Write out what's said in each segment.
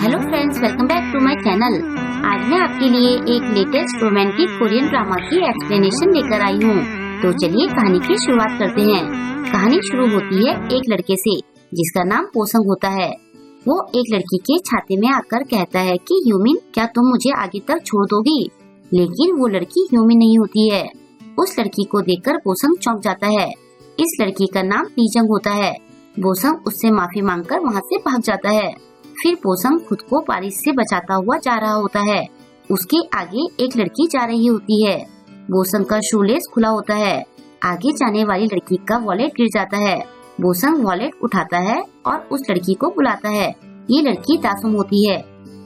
Hello friends, welcome back to my channel. आज मैं आपके लिए एक लेटेस्ट रोमांटिक कोरियन ड्रामा की एक्सप्लेनेशन लेकर आई हूँ। तो चलिए कहानी की शुरुआत करते हैं। कहानी शुरू होती है एक लड़के से जिसका नाम पोसंग होता है। वो एक लड़की के छाते में आकर कहता है कि ह्यूमिन, क्या तुम मुझे आगे तक छोड़ दोगी? लेकिन वो लड़की ह्यूमिन नहीं होती है। उस लड़की को देखकर पोसंग चौंक जाता है। इस लड़की का नाम लीजंग होता है। पोसंग उससे माफी मांगकर वहाँ से भाग जाता है। फिर पोसंग खुद को बारिश से बचाता हुआ जा रहा होता है। उसके आगे एक लड़की जा रही होती है। पोसंग का शूलेस खुला होता है। आगे जाने वाली लड़की का वॉलेट गिर जाता है। पोसंग वॉलेट उठाता है और उस लड़की को बुलाता है। ये लड़की दासुम होती है।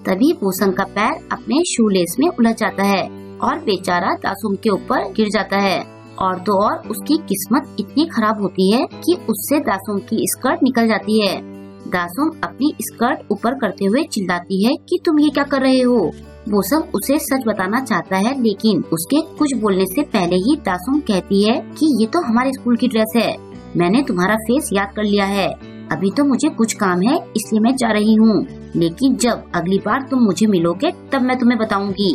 तभी पोसंग का पैर अपने शूलेस में उलझ जाता है और बेचारा दासुम के ऊपर गिर जाता है। और तो और उसकी किस्मत इतनी खराब होती है कि उससे दासुम की स्कर्ट निकल जाती है। दासुम अपनी स्कर्ट ऊपर करते हुए चिल्लाती है कि तुम ये क्या कर रहे हो? पोसंग उसे सच बताना चाहता है, लेकिन उसके कुछ बोलने से पहले ही दासुम कहती है कि ये तो हमारे स्कूल की ड्रेस है। मैंने तुम्हारा फेस याद कर लिया है। अभी तो मुझे कुछ काम है, इसलिए मैं जा रही हूँ। लेकिन जब अगली बार तुम मुझे मिलोगे तब मैं तुम्हें बताऊंगी।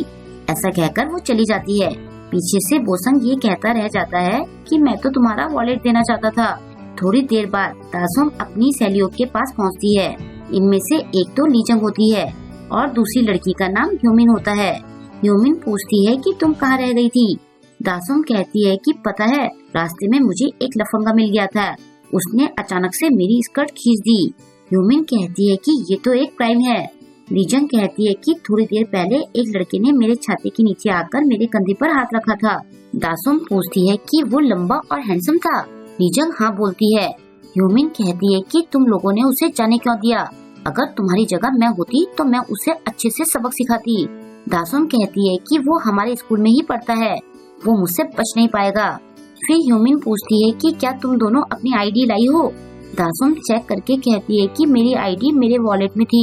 ऐसा कहकर वो चली जाती है। पीछे से पोसंग ये कहता रह जाता है कि मैं तो तुम्हारा वॉलेट देना चाहता था। थोड़ी देर बाद दासुम अपनी सहेलियों के पास पहुंचती है। इनमें से एक तो लीजंग होती है और दूसरी लड़की का नाम ह्यूमिन होता है। ह्यूमिन पूछती है कि तुम कहाँ रह गई थी? दासुम कहती है कि पता है, रास्ते में मुझे एक लफंगा मिल गया था। उसने अचानक से मेरी स्कर्ट खींच दी। ह्यूमिन कहती है कि ये तो एक क्राइम है। लीजंग कहती है कि थोड़ी देर पहले एक लड़के ने मेरे छाते के नीचे आकर मेरे कंधे पर हाथ रखा था। दासुम पूछती है कि वो लंबा और हैंडसम था? लीजंग हाँ बोलती है। ह्यूमिन कहती है कि तुम लोगों ने उसे जाने क्यों दिया? अगर तुम्हारी जगह मैं होती तो मैं उसे अच्छे से सबक सिखाती। दासुम कहती है कि वो हमारे स्कूल में ही पढ़ता है, वो मुझसे बच नहीं पाएगा। फिर ह्यूमिन पूछती है कि क्या तुम दोनों अपनी आईडी लाई हो? दासुम चेक करके कहती है कि मेरी आईडी मेरे वॉलेट में थी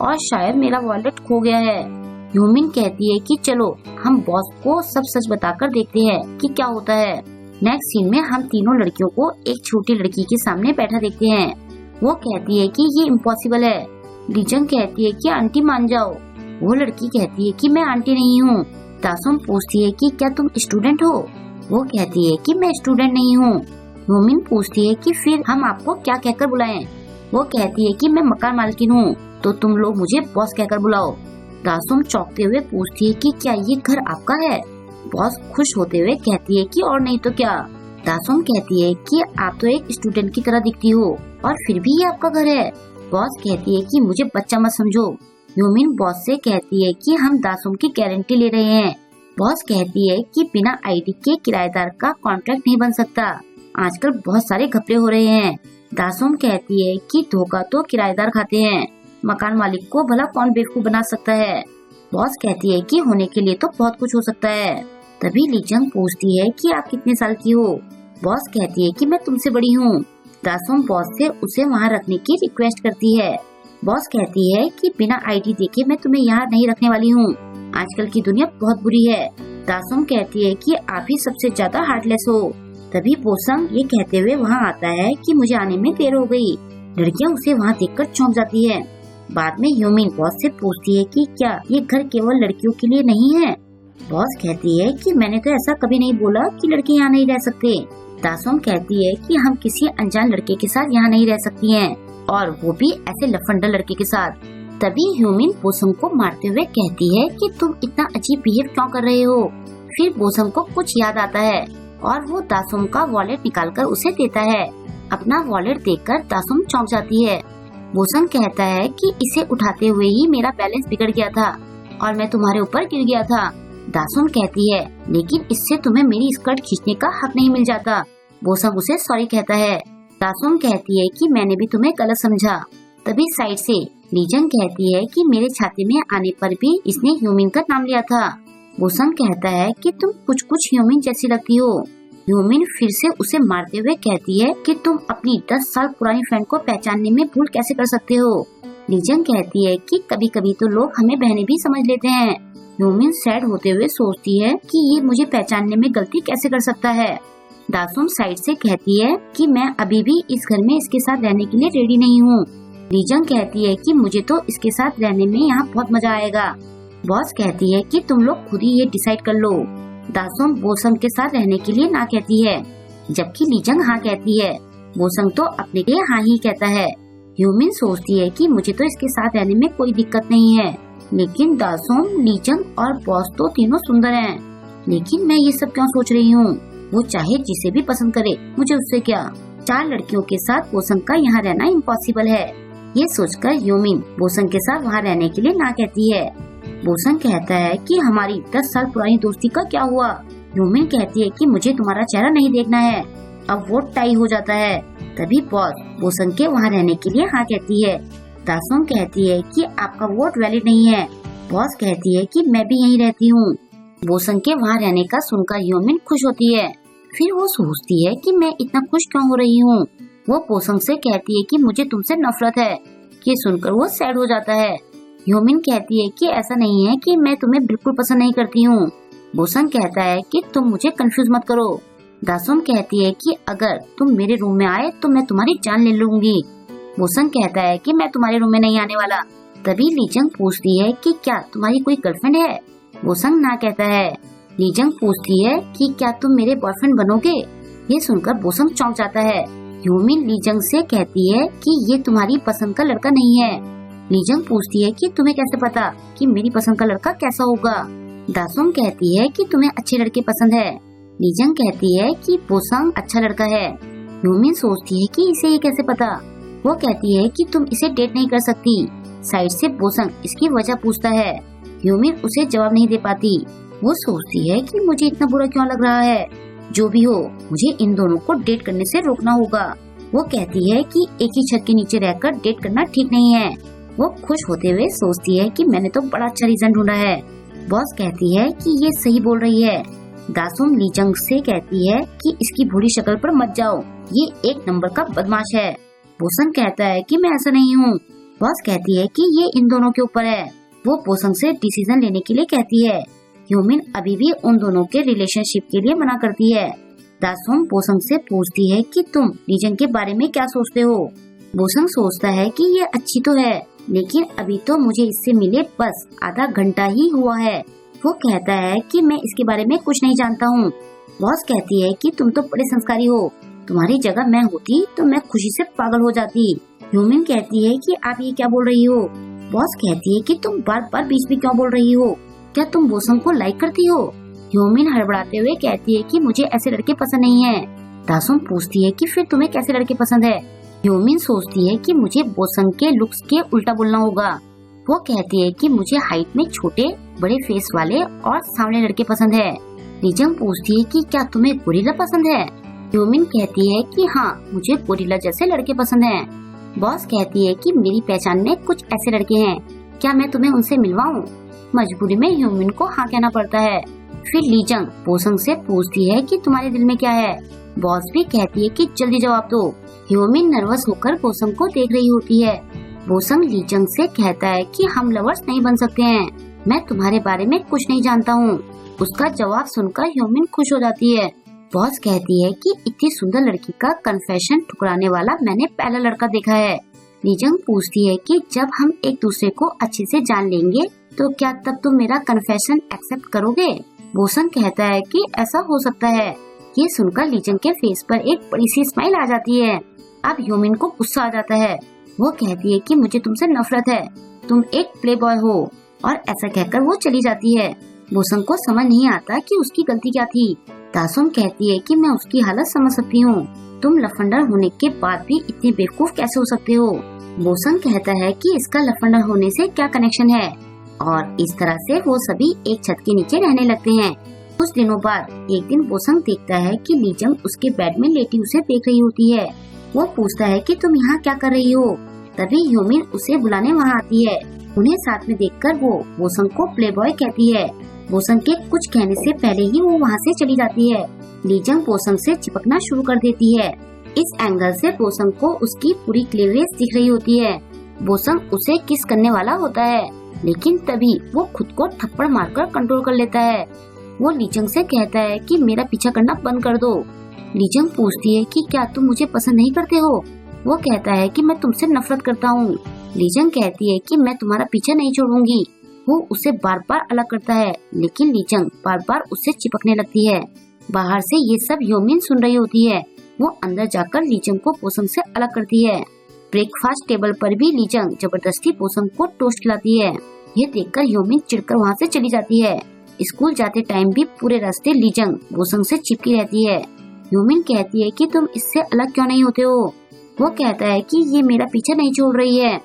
और शायद मेरा वॉलेट खो गया है। ह्यूमिन कहती है कि चलो हम बॉस को सब सच बताकर देखते हैं कि क्या होता है। नेक्स्ट सीन में हम तीनों लड़कियों को एक छोटी लड़की के सामने बैठा देखते हैं। वो कहती है कि ये इम्पॉसिबल है। लीजंग कहती है कि आंटी मान जाओ। वो लड़की कहती है कि मैं आंटी नहीं हूँ। दासुम पूछती है कि क्या तुम स्टूडेंट हो? वो कहती है कि मैं स्टूडेंट नहीं हूँ। ह्यूमिन पूछती है कि फिर हम आपको क्या कहकर बुलाएं? वो कहती है कि मैं मकान मालकिन हूँ, तो तुम लोग मुझे बॉस कहकर बुलाओ। दासुम चौंकते हुए पूछती है कि क्या ये घर आपका है? बॉस खुश होते हुए कहती है कि और नहीं तो क्या। दासुम कहती है कि आप तो एक स्टूडेंट की तरह दिखती हो और फिर भी ये आपका घर है। बॉस कहती है कि मुझे बच्चा मत समझो। ह्यूमिन बॉस से कहती है कि हम दासुम की गारंटी ले रहे हैं। बॉस कहती है कि बिना आईडी के किराएदार का कॉन्ट्रैक्ट नहीं बन सकता। आजकल बहुत सारे घपले हो रहे हैं। दासुम कहती है कि धोखा तो किराएदार खाते हैं, मकान मालिक को भला कौन बेवकूफ बना सकता है। बॉस कहती है कि होने के लिए तो बहुत कुछ हो सकता है। तभी लीजंग पूछती है कि आप कितने साल की हो? बॉस कहती है कि मैं तुमसे बड़ी हूँ। दासुम बॉस से उसे वहाँ रखने की रिक्वेस्ट करती है। बॉस कहती है कि बिना आईडी देखे मैं तुम्हें यहाँ नहीं रखने वाली हूँ। आजकल की दुनिया बहुत बुरी है। दासुम कहती है कि आप ही सबसे ज्यादा हार्टलेस हो। तभी पोसंग ये कहते हुए वहाँ आता है कि मुझे आने में देर हो गई। लड़कियाँ उसे वहाँ देखकर चौंक जाती है। बाद में ह्यूमिन बॉस से पूछती है कि क्या ये घर केवल लड़कियों के लिए नहीं है? बॉस कहती है कि मैंने तो ऐसा कभी नहीं बोला कि लड़के यहाँ नहीं रह सकते। दासुम कहती है कि हम किसी अनजान लड़के के साथ यहाँ नहीं रह सकती हैं, और वो भी ऐसे लफंडा लड़के के साथ। तभी ह्यूमिन पोसंग को मारते हुए कहती है कि तुम इतना अजीब बिहेव क्यों कर रहे हो? फिर पोसंग को कुछ याद आता है और वो दासुम का वॉलेट निकालकर उसे देता है। अपना वॉलेट देखकर दासुम चौंक जाती है। पोसंग कहता है कि इसे उठाते हुए ही मेरा बैलेंस बिगड़ गया था और मैं तुम्हारे ऊपर गिर गया था। दासुम कहती है लेकिन इससे तुम्हें मेरी स्कर्ट खींचने का हक नहीं मिल जाता। पोसंग उसे सॉरी कहता है। दासुम कहती है कि मैंने भी तुम्हें गलत समझा। तभी साइड से लीजंग कहती है कि मेरे छाते में आने पर भी इसने ह्यूमिन का नाम लिया था। पोसंग कहता है कि तुम कुछ कुछ ह्यूमिन जैसी लगती हो। ह्यूमिन फिर से उसे मारते हुए कहती है कि तुम अपनी 10 साल पुरानी फ्रेंड को पहचानने में भूल कैसे कर सकते हो? लीजंग कहती है कि कभी कभी तो लोग हमें बहनें भी समझ लेते हैं। ह्यूमिन सैड होते हुए सोचती है कि ये मुझे पहचानने में गलती कैसे कर सकता है। दासुम साइड से कहती है कि मैं अभी भी इस घर में इसके साथ रहने के लिए रेडी नहीं हूँ। लीजंग कहती है कि मुझे तो इसके साथ रहने में यहाँ बहुत मजा आएगा। बॉस कहती है कि तुम लोग खुद ही ये डिसाइड कर लो। दासोम बोसंग के साथ रहने के लिए ना कहती है, जबकि लीजंग हाँ कहती है। बोसंग तो अपने लिए हाँ ही कहता है। ह्यूमिन सोचती है कि मुझे तो इसके साथ रहने में कोई दिक्कत नहीं है, लेकिन दासोम, लीजंग और बॉस तो तीनों सुंदर हैं। लेकिन मैं ये सब क्यों सोच रही हूँ? वो चाहे जिसे भी पसंद करे, मुझे उससे क्या। 4 लड़कियों के साथ बोसंग का यहाँ रहना इम्पॉसिबल है। ये सोचकर ह्यूमिन बोसंग के साथ वहाँ रहने के लिए ना कहती है। बोसंग कहता है कि हमारी 10 साल पुरानी दोस्ती का क्या हुआ? ह्यूमिन कहती है कि मुझे तुम्हारा चेहरा नहीं देखना है। अब वो टाई हो जाता है। तभी बॉस बोसंग के वहाँ रहने के लिए हाँ कहती है। दासोम कहती है कि आपका वोट वैलिड नहीं है। बॉस कहती है कि मैं भी यहीं रहती हूँ। बोसंग के वहाँ रहने का सुनकर ह्यूमिन खुश होती है। फिर वो सोचती है कि मैं इतना खुश क्यों हो रही हूँ। वो बोसंग से कहती है कि मुझे तुमसे नफरत है। ये सुनकर वो सैड हो जाता है। ह्यूमिन कहती है कि ऐसा नहीं है कि मैं तुम्हें बिल्कुल पसंद नहीं करती हूँ। बोसंग कहता है कि तुम मुझे कंफ्यूज मत करो। दासोम कहती है कि अगर तुम मेरे रूम में आए तो मैं तुम्हारी जान ले लूंगी। बोसंग कहता है कि मैं तुम्हारे रूम में नहीं आने वाला। तभी लीजंग पूछती है कि क्या तुम्हारी कोई गर्लफ्रेंड है? बोसंग ना कहता है। लीजंग पूछती है कि क्या तुम मेरे बॉयफ्रेंड बनोगे? ये सुनकर बोसंग चौंक जाता है। ह्यूमिन लीजंग से कहती है कि ये तुम्हारी पसंद का लड़का नहीं है। लीजंग पूछती है कि तुम्हें कैसे पता कि मेरी पसंद का लड़का कैसा होगा? दासोम कहती है कि तुम्हें अच्छे लड़के पसंद है। लीजंग कहती है कि बोसंग अच्छा लड़का है। ह्यूमिन सोचती है कि इसे ये कैसे पता। वो कहती है कि तुम इसे डेट नहीं कर सकती। साइड से बोसंग इसकी वजह पूछता है। ह्यूमिन उसे जवाब नहीं दे पाती। वो सोचती है कि मुझे इतना बुरा क्यों लग रहा है। जो भी हो, मुझे इन दोनों को डेट करने से रोकना होगा। वो कहती है कि एक ही छत के नीचे रहकर डेट करना ठीक नहीं है। वो खुश होते हुए सोचती है कि मैंने तो बड़ा अच्छा रीजन ढूंढा है। बॉस कहती है कि ये सही बोल रही है। दासोम लीजंग से कहती है कि इसकी बुरी शक्ल पर मत जाओ, ये 1 नंबर का बदमाश है। बोसंग कहता है कि मैं ऐसा नहीं हूँ। बॉस कहती है कि ये इन दोनों के ऊपर है। वो बोसंग से डिसीजन लेने के लिए कहती है। ह्यूमिन अभी भी उन दोनों के रिलेशनशिप के लिए मना करती है। दासोम बोसंग से पूछती है कि तुम लीजंग के बारे में क्या सोचते हो? बोसंग सोचता है कि ये अच्छी तो है, लेकिन अभी तो मुझे इससे मिले बस आधा घंटा ही हुआ है। वो कहता है कि मैं इसके बारे में कुछ नहीं जानता हूँ। बॉस कहती है कि तुम तो बड़े संस्कारी हो, तुम्हारी जगह मैं होती तो मैं खुशी से पागल हो जाती। ह्यूमिन कहती है कि आप ये क्या बोल रही हो? बॉस कहती है कि तुम बार बार बीच में क्यों बोल रही हो? क्या तुम बोसंग को लाइक करती हो? ह्यूमिन हड़बड़ाते हुए कहती है कि मुझे ऐसे लड़के पसंद नहीं है। दासोम पूछती है कि फिर तुम्हें कैसे लड़के पसंद है? ह्यूमिन सोचती है कि मुझे बोसंग के लुक्स के उल्टा बोलना होगा। वो कहती है कि मुझे हाइट में छोटे बड़े फेस वाले और सांवले लड़के पसंद है। लीजंग पूछती है कि क्या तुम्हें गोरिल्ला पसंद है? ह्यूमिन कहती है कि हाँ, मुझे गोरिल्ला जैसे लड़के पसंद हैं। बॉस कहती है कि मेरी पहचान में कुछ ऐसे लड़के हैं, क्या मैं तुम्हें उनसे मिलवाऊं? मजबूरी में ह्यूमिन को हाँ कहना पड़ता है। फिर लीजंग बोसंग से पूछती है कि तुम्हारे दिल में क्या है? बॉस भी कहती है कि जल्दी जवाब दो। ह्यूमिन नर्वस होकर बोसंग को देख रही होती है। बोसंग लीजंग से कहता है कि हम लवर्स नहीं बन सकते हैं, मैं तुम्हारे बारे में कुछ नहीं जानता हूँ। उसका जवाब सुनकर ह्यूमिन खुश हो जाती है। बॉस कहती है कि इतनी सुंदर लड़की का कन्फेशन ठुकराने वाला मैंने पहला लड़का देखा है। लीजंग पूछती है कि जब हम एक दूसरे को अच्छे से जान लेंगे तो क्या तब तुम मेरा कन्फेशन एक्सेप्ट करोगे? बोसंग कहता है कि ऐसा हो सकता है। ये सुनकर लीजंग के फेस पर एक बड़ी सी स्माइल आ जाती है। अब ह्यूमिन को गुस्सा आ जाता है। वो कहती है कि मुझे तुमसे नफरत है, तुम एक प्लेबॉय हो, और ऐसा कहकर वो चली जाती है। बोसंग को समझ नहीं आता कि उसकी गलती क्या थी। दासोम कहती है कि मैं उसकी हालत समझ सकती हूँ, तुम लफंडर होने के बाद भी इतने बेवकूफ कैसे हो सकते हो? बोसंग कहता है कि इसका लफंडर होने से क्या कनेक्शन है, और इस तरह से वो सभी एक छत के नीचे रहने लगते हैं। कुछ दिनों बाद एक दिन बोसंग देखता है कि लीजंग उसके बेड में लेटी उसे देख रही होती है। वो पूछता है कि तुम यहाँ क्या कर रही हो? तभी ह्यूमिन उसे बुलाने वहाँ आती है। उन्हें साथ में देखकर वो बोसंग को प्लेबॉय कहती है। बोसंग के कुछ कहने से पहले ही वो वहाँ से चली जाती है। लीजंग बोसंग से चिपकना शुरू कर देती है। इस एंगल से बोसंग को उसकी पूरी क्लीवेज दिख रही होती है। बोसंग उसे किस करने वाला होता है, लेकिन तभी वो खुद को थप्पड़ मारकर कंट्रोल कर लेता है। वो लीजंग से कहता है कि मेरा पीछा करना बंद कर दो। लीजंग पूछती है कि क्या तुम मुझे पसंद नहीं करते हो? वो कहता है कि मैं तुमसे नफरत करता हूँ। लीजंग कहती है कि मैं तुम्हारा पीछा नहीं छोड़ूंगी। वो उसे बार बार अलग करता है, लेकिन लीजंग बार बार उससे चिपकने लगती है। बाहर से ये सब ह्योमिन सुन रही होती है। वो अंदर जाकर लीजंग को बोसंग से अलग करती है। ब्रेकफास्ट टेबल पर भी लीजंग जबरदस्ती बोसंग को टोस्ट खिलाती है। ये देखकर ह्योमिन चिढ़कर वहाँ से चली जाती है। स्कूल जाते टाइम भी पूरे रास्ते लीजंग बोसंग से चिपकी रहती है। ह्योमिन कहती है कि तुम इससे अलग क्यों नहीं होते हो। वो कहता है कि ये मेरा पीछा नहीं छोड़ रही है।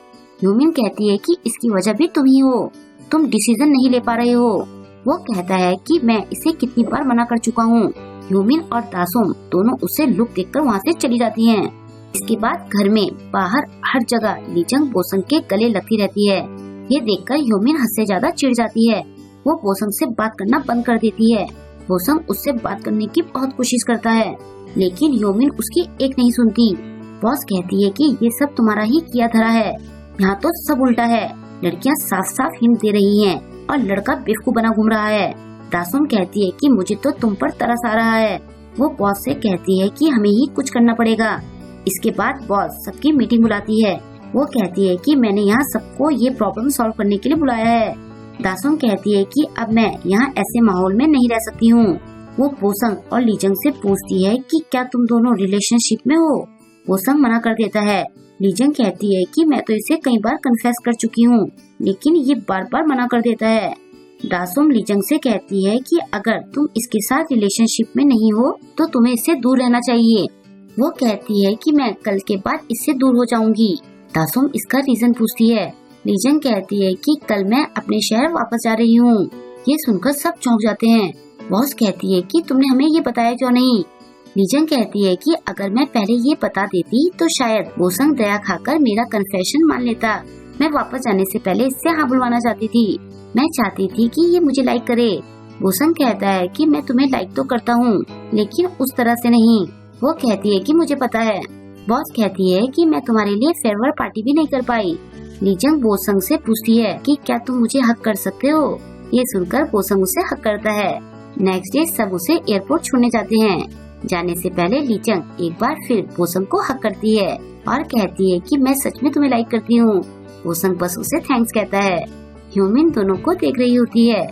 ह्योमिन कहती है कि इसकी वजह भी तुम ही हो, तुम डिसीजन नहीं ले पा रहे हो। वो कहता है कि मैं इसे कितनी बार मना कर चुका हूँ। ह्योमिन और दासोम दोनों उसे लुक देखकर वहाँ से चली जाती हैं। इसके बाद घर में बाहर हर जगह लीजंग बोसंग के गले लगती रहती है। ये देखकर ह्योमिन हद से ज्यादा चिढ़ जाती है। वो बोसंग से बात करना बंद कर देती है। बोसंग उससे बात करने की बहुत कोशिश करता है, लेकिन ह्योमिन उसकी एक नहीं सुनती। बॉस कहती है कि ये सब तुम्हारा ही किया धरा है, यहाँ तो सब उल्टा है। लड़कियाँ साफ साफ हिंट दे रही हैं और लड़का बेवकूफ बना घूम रहा है। दासोम कहती है कि मुझे तो तुम पर तरस आ रहा है। वो बॉस से कहती है कि हमें ही कुछ करना पड़ेगा। इसके बाद बॉस सबकी मीटिंग बुलाती है। वो कहती है कि मैंने यहाँ सबको ये प्रॉब्लम सॉल्व करने के लिए बुलाया है। दासोम कहती है कि अब मैं यहाँ ऐसे माहौल में नहीं रह सकती हूँ। वो बोसंग और लीजंग से पूछती है कि क्या तुम दोनों रिलेशनशिप में हो। बोसंग मना कर देता है। लीजंग कहती है कि मैं तो इसे कई बार कन्फेस कर चुकी हूँ, लेकिन ये बार बार मना कर देता है। दासोम लीजंग से कहती है कि अगर तुम इसके साथ रिलेशनशिप में नहीं हो तो तुम्हें इससे दूर रहना चाहिए। वो कहती है कि मैं कल के बाद इससे दूर हो जाऊंगी। दासोम इसका रीजन पूछती है। लीजंग कहती है कि कल मैं अपने शहर वापस जा रही हूँ। ये सुनकर सब चौंक जाते हैं। बॉस कहती है कि तुमने हमें ये बताया क्यों नहीं। लीजंग कहती है कि अगर मैं पहले ये बता देती तो शायद बोसंग दया खाकर मेरा कन्फेशन मान लेता। मैं वापस जाने से पहले इससे हाँ बुलवाना चाहती थी। मैं चाहती थी कि ये मुझे लाइक करे। बोसंग कहता है कि मैं तुम्हें लाइक तो करता हूँ, लेकिन उस तरह से नहीं। वो कहती है कि मुझे पता है। बॉस कहती है कि मैं तुम्हारे लिए फेयरवेल पार्टी भी नहीं कर पाई। लीजंग बोसंग से पूछती है कि क्या तुम मुझे हक कर सकते हो। ये सुनकर बोसंग उसे हक करता है। नेक्स्ट डे सब उसे एयरपोर्ट छोड़ने जाते हैं। जाने से पहले लीजंग एक बार फिर बोसंग को हक करती है और कहती है कि मैं सच में तुम्हें लाइक करती हूँ। बोसंग बस उसे थैंक्स कहता है। ह्योमिन दोनों को देख रही होती है।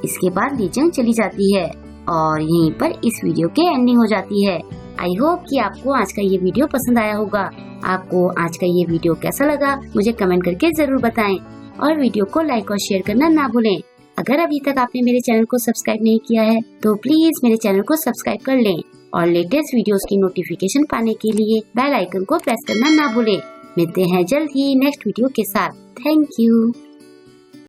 इसके बाद लीजंग चली जाती है और यहीं पर इस वीडियो के एंडिंग हो जाती है। आई होप कि आपको आज का ये वीडियो पसंद आया होगा। आपको आज का ये वीडियो कैसा लगा मुझे कमेंट करके जरूर बताएं और वीडियो को लाइक और शेयर करना ना भूलें। अगर अभी तक आपने मेरे चैनल को सब्सक्राइब नहीं किया है तो प्लीज मेरे चैनल को सब्सक्राइब कर लें और लेटेस्ट वीडियोस की नोटिफिकेशन पाने के लिए बेल आइकन को प्रेस करना ना भूलें। मिलते हैं जल्द ही नेक्स्ट वीडियो के साथ। Thank you.